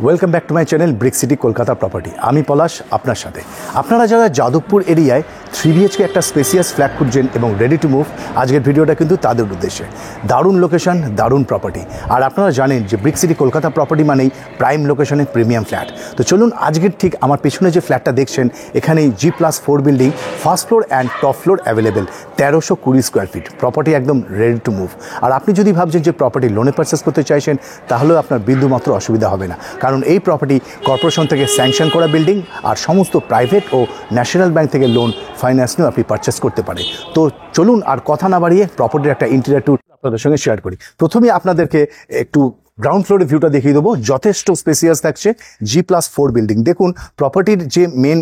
Welcome back to my channel brick city Kolkata property. আমি পলাশ আপনার সাথে। আপনারা যারা যাদবপুর এরিয়ায় 3BHK একটা স্পেসিয়াস ফ্ল্যাট খুঁজছেন এবং রেডি টু মুভ, আজকের ভিডিওটা কিন্তু তাদের উদ্দেশ্যে। দারুণ লোকেশন, দারুণ প্রপার্টি। আর আপনারা জানেন যে ব্রিক সিটি কলকাতা প্রপার্টি মানেই প্রাইম লোকেশনে প্রিমিয়াম ফ্ল্যাট। তো চলুন, আজকের ঠিক আমার পেছনে যে ফ্ল্যাটটা দেখছেন, এখানেই G+4 building, first floor and top floor available, 1320 square feet, property একদম রেডি টু মুভ। আর আপনি যদি ভাবছেন যে প্রপার্টি লোনে পারচেস করতে চাইছেন, তাহলেও আপনার বিন্দুমাত্র অসুবিধা হবে না, কারণ এই প্রপার্টি কর্পোরেশন থেকে স্যাংশন করা বিল্ডিং, আর সমস্ত প্রাইভেট ও ন্যাশনাল ব্যাংক থেকে লোন ফাইন্যান্স নিয়েও আপনি পারচেস করতে পারেন। তো চলুন, আর কথা না বাড়িয়ে প্রপার্টির একটা ইন্টেরিয়র ট্যুর আপনাদের সঙ্গে শেয়ার করি। প্রথমে আপনাদেরকে একটু গ্রাউন্ড ফ্লোরের ভিউটা দেখিয়ে দেবো। যথেষ্ট স্পেসিয়াস থাকছে G+4 বিল্ডিং। দেখুন, প্রপার্টির যে মেন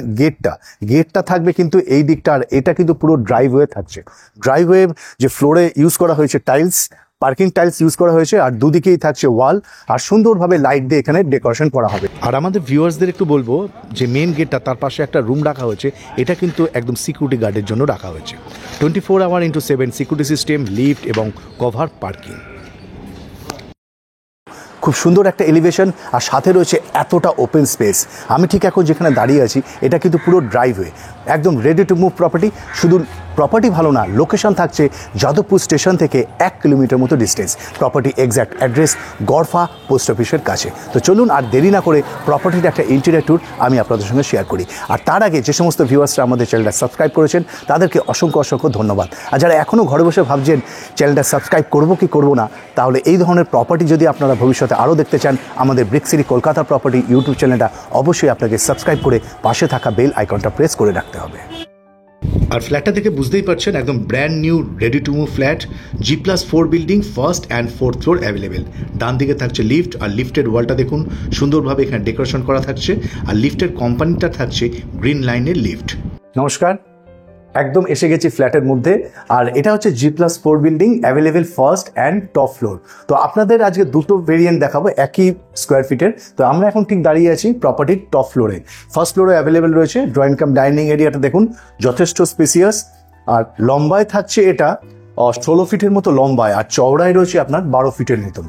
গেটটা থাকবে কিন্তু এই দিকটা, আর এটা কিন্তু পুরো ড্রাইভওয়ে থাকছে। ড্রাইভওয়ে যে ফ্লোরে ইউজ করা হয়েছে টাইলস, পার্কিং টাইলস ইউজ করা হয়েছে, আর দুদিকেই থাকছে ওয়াল, আর সুন্দরভাবে লাইট দিয়ে এখানে ডেকোরেশন করা হবে। আর আমাদের ভিউয়ার্সদের একটু বলবো যে মেন গেটটা, তার পাশে একটা রুম রাখা হয়েছে, এটা কিন্তু একদম সিকিউরিটি গার্ডের জন্য রাখা হয়েছে। 24 hour into 7 security system, lift এবং কভার পার্কিং। খুব সুন্দর একটা এলিভেশন, আর সাথে রয়েছে এতটা ওপেন স্পেস। আমি ঠিক এখন যেখানে দাঁড়িয়ে আছি, এটা কিন্তু পুরো ড্রাইভওয়ে, একদম রেডি টু মুভ প্রপার্টি। শুধু প্রপার্টি ভালো না, লোকেশন থাকছে যাদবপুর স্টেশন থেকে 1 কিলোমিটার মতো distance. Property exact address Garfa post অফিসের কাছে। তো চলুন, আর দেরি না করে প্রপার্টির একটা ইন্টেরিয়র ট্যুর আমি আপনাদের সঙ্গে শেয়ার করি। আর তার আগে যে সমস্ত ভিউয়ার্সরা আমাদের চ্যানেলটা সাবস্ক্রাইব করেছেন, তাদেরকে অসংখ্য অসংখ্য ধন্যবাদ। আর যারা এখনও ঘরে বসে ভাবছেন চ্যানেলটা সাবস্ক্রাইব করবো কি করবো না, তাহলে এই ধরনের প্রপার্টি যদি আপনারা ভবিষ্যতে আরও দেখতে চান, আমাদের brick city Kolkata property YouTube চ্যানেলটা অবশ্যই আপনাকে সাবস্ক্রাইব করে পাশে থাকা বেল আইকনটা প্রেস করে রাখতে হবে। আর ফ্ল্যাটটা থেকে বুঝতেই পারছেন, একদম brand new ready to move flat, G+4 building, first and fourth floor available. ডান দিকে থাকছে লিফট, আর লিফটের ওয়ালটা দেখুন সুন্দরভাবে এখানে ডেকোরেশন করা থাকছে, আর লিফটের কোম্পানিটা থাকছে গ্রিন লাইনের লিফট। নমস্কার, একদম এসে গেছি ফ্ল্যাটের মধ্যে। আর এটা হচ্ছে G+4 building, available first and top floor. তো আপনাদের আজকে দুটো ভেরিয়েন্ট দেখাবো একই স্কোয়ার ফিটের। তো আমরা এখন ঠিক দাঁড়িয়ে আছি প্রপার্টির টপ ফ্লোরে। ফার্স্ট ফ্লোরে অ্যাভেলেবেল রয়েছে ড্রয়িং কাম ডাইনিং এরিয়াটা দেখুন, যথেষ্ট স্পেসিয়াস। আর লম্বায় থাকছে এটা 16 ফিটের মতো লম্বায়, আর চওড়ায় রয়েছে আপনার 12 ফিটের মতন।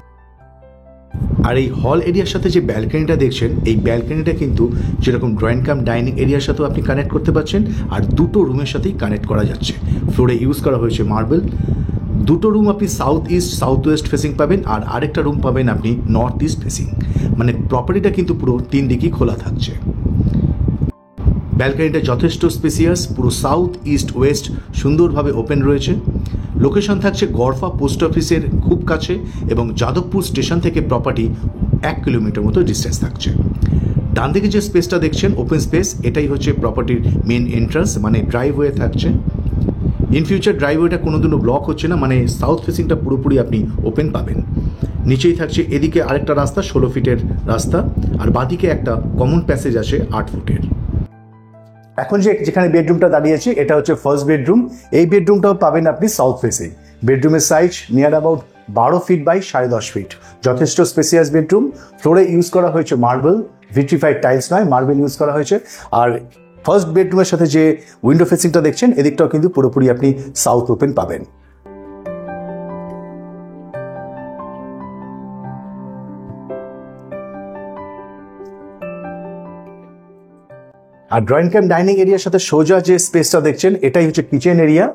আর এই হল এরিয়ার সাথে যে ব্যালকনিটা দেখছেন, এই ব্যালকনিটা কিন্তু যেরকম ড্রয়িং কাম ডাইনিং এরিয়ার সাথেও আপনি কানেক্ট করতে পারছেন, আর দুটো রুমের সাথেই কানেক্ট করা যাচ্ছে। ফ্লোরে ইউজ করা হয়েছে মার্বেল। দুটো রুম আপনি south east south West facing পাবেন, আর আরেকটা রুম পাবেন আপনি নর্থ ইস্ট ফেসিং। মানে প্রপার্টিটা কিন্তু পুরো 3 দিকই খোলা থাকছে। ব্যালকনিটা যথেষ্ট স্পেসিয়াস, পুরো সাউথ ইস্ট ওয়েস্ট সুন্দরভাবে ওপেন রয়েছে। লোকেশন থাকছে গড়ফা পোস্ট অফিসের খুব কাছে, এবং যাদবপুর স্টেশন থেকে প্রপার্টি 1 কিলোমিটার মতো ডিস্টেন্স থাকছে। ডান দিকে যে স্পেসটা দেখছেন ওপেন স্পেস, এটাই হচ্ছে প্রপার্টির মেন এন্ট্রান্স, মানে ড্রাইভওয়ে থাকছে। ইন ফিউচার ড্রাইভওয়েটা কোনোদিনও ব্লক হচ্ছে না, মানে সাউথ ফেসিংটা পুরোপুরি আপনি ওপেন পাবেন। নিচেই থাকছে এদিকে আরেকটা রাস্তা, 16 ফিটের রাস্তা, আর বাঁদিকে একটা কমন প্যাসেজ আছে 8 ফুটের। এখন যেখানে বেডরুমটা দাঁড়িয়েছি, এটা হচ্ছে ফার্স্ট বেডরুম। এই বেডরুমটাও পাবেন আপনি সাউথ ফেসে। বেডরুমের size near about 12 feet by 10.5 feet, যথেষ্ট স্পেসিয়াস বেডরুম। ফ্লোরে ইউজ করা হয়েছে মার্বেল, ভিট্রিফাইড টাইলস নয়, মার্বেল ইউজ করা হয়েছে। আর ফার্স্ট বেডরুমের সাথে যে উইন্ডো ফেসিংটা দেখছেন, এদিকটাও কিন্তু পুরোপুরি আপনি সাউথ ওপেন পাবেন। আর ড্রয়িং কাম ডাইনিং এরিয়ার সাথে সোজা যে স্পেসটা দেখছেন, এটাই হচ্ছে কিচেন এরিয়া।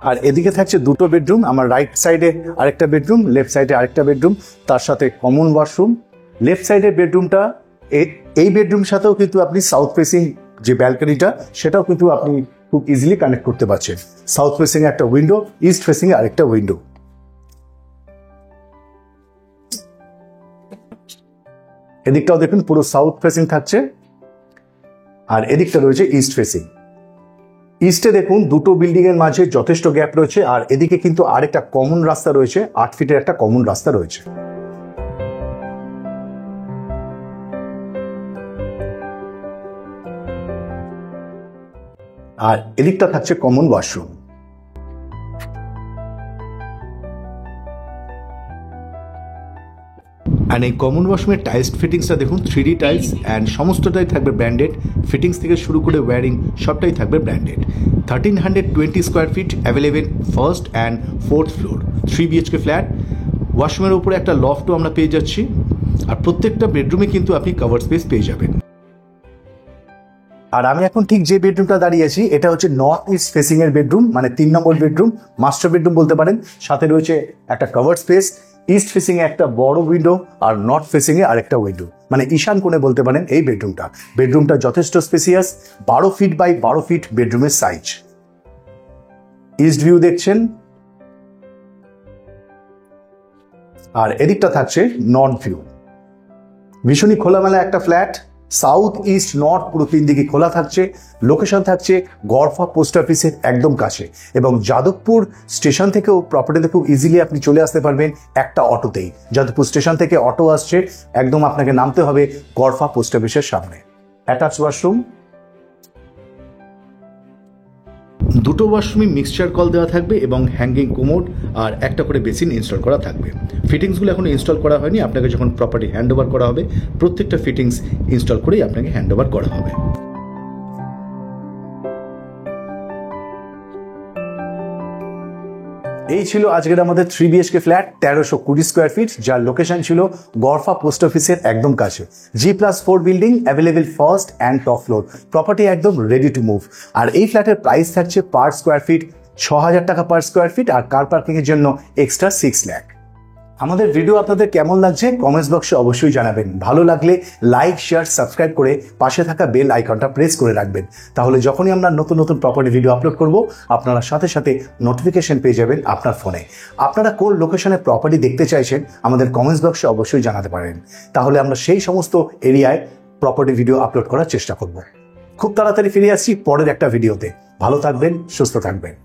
আর এদিকে থাকছে দুটো বেডরুম, আমার রাইট সাইডে আরেকটা বেডরুম, লেফট সাইডে আরেকটা বেডরুম, তার সাথে কমন ওয়াশরুম। লেফট সাইডের বেডরুমটা, এই বেডরুম সাথেও কিন্তু আপনি সাউথ ফেসিং যে ব্যালকনিটা, সেটাও কিন্তু আপনি খুব ইজিলি কানেক্ট করতে পারছেন। সাউথ ফেসিং একটা উইন্ডো, ইস্ট ফেসিং আরেকটা উইন্ডো। এদিকটাও দেখুন পুরো সাউথ ফেসিং থাকছে, আর এদিকটা রয়েছে ইস্ট ফেসিং। ইস্টে দেখুন দুটো বিল্ডিং এর মাঝে যথেষ্ট গ্যাপ রয়েছে, আর এদিকে কিন্তু আরেকটা কমন রাস্তা রয়েছে, 8 ফিটের একটা কমন রাস্তা রয়েছে। আর এদিকটা থাকছে কমন ওয়াশরুম। অ্যান্ড এই কমন ওয়াশরুমের টাইলস ফিটিংসটা দেখুন 3D টাইলস অ্যান্ড সমস্তটাই থাকবে ব্র্যান্ডেড, ফিটিংস থেকে শুরু করে ওয়্যারিং সবটাই থাকবে branded. 1320 square feet available first and fourth floor, 3 BHK flat. ওয়াশরুমের উপরে একটা লফটও আমরা পেয়ে যাচ্ছি, আর প্রত্যেকটা বেডরুমে কিন্তু আপনি কভার স্পেস পেয়ে যাবেন। আর আমি এখন ঠিক যে বেডরুমটা দাঁড়িয়ে আছি এটা হচ্ছে নর্থ ইস্ট ফেসিং এর বেডরুম, মানে 3 নম্বর বেডরুম, মাস্টার বেডরুম বলতে পারেন। সাথে রয়েছে একটা কভার স্পেস, ইস্ট ফেসিং এ একটা বড় উইন্ডো আর নর্থ ফেসিং এ আরেকটা উইন্ডো, মানে ঈশান কোণে বলতে পারেন এই বেডরুমটা যথেষ্ট স্পেসিয়াস, 12 ফিট বাই 12 ফিট বেডরুমের সাইজ। ইস্ট ভিউ দেখছেন, আর এদিকটা থাকছে নর্থ ভিউ। ভীষণই খোলামেলা একটা ফ্ল্যাট, সাউথ ইস্ট নর্থ পুরো 3 দিকে খোলা থাকছে। লোকেশন থাকছে গড়ফা পোস্ট অফিসের একদম কাছে, এবং যাদবপুর স্টেশন থেকেও প্রপার্টিতে খুব ইজিলি আপনি চলে আসতে পারবেন একটা অটোতেই। যাদবপুর স্টেশন থেকে অটো আসছে, একদম আপনাকে নামতে হবে গড়ফা পোস্ট অফিসের সামনে। অ্যাটাচ ওয়াশরুম, দুটো ওয়াশরুমে মিক্সচার কল দেওয়া থাকবে এবং হ্যাঙ্গিং কোমোড আর একটা করে বেসিন ইনস্টল করা থাকবে। ফিটিংসগুলো এখনো ইনস্টল করা হয়নি, আপনাকে যখন প্রপার্টি হ্যান্ড ওভার করা হবে প্রত্যেকটা ফিটিংস ইনস্টল করেই আপনাকে হ্যান্ড ওভার করা হবে। এই ছিল আজকের আমাদের 3 BHK ফ্ল্যাট 1320 স্কোয়ার ফিট, যার লোকেশন ছিল গড়ফা পোস্ট অফিসের একদম কাছে। G+4 building, available first and top floor, property একদম রেডি টু মুভ। আর এই ফ্ল্যাটের প্রাইস থাকছে পার স্কোয়ার ফিট 6000 টাকা পার স্কোয়ার ফিট, আর কার পার্কিং এর জন্য এক্সট্রা 6 লাখ। আমাদের ভিডিও আপনাদের কেমন লাগছে কমেন্টস বক্সে অবশ্যই জানাবেন। ভালো লাগলে লাইক, শেয়ার, সাবস্ক্রাইব করে পাশে থাকা বেল আইকনটা প্রেস করে রাখবেন, তাহলে যখনই আমরা নতুন নতুন প্রপার্টি ভিডিও আপলোড করব আপনারা সাথে সাথে নোটিফিকেশন পেয়ে যাবেন আপনার ফোনে। আপনারা কোন লোকেশনে প্রপার্টি দেখতে চাইছেন আমাদের কমেন্টস বক্সে অবশ্যই জানাতে পারেন, তাহলে আমরা সেই সমস্ত এরিয়ায় প্রপার্টি ভিডিও আপলোড করার চেষ্টা করব। খুব তাড়াতাড়ি ফিরে আসছি পরের একটা ভিডিওতে। ভালো থাকবেন, সুস্থ থাকবেন।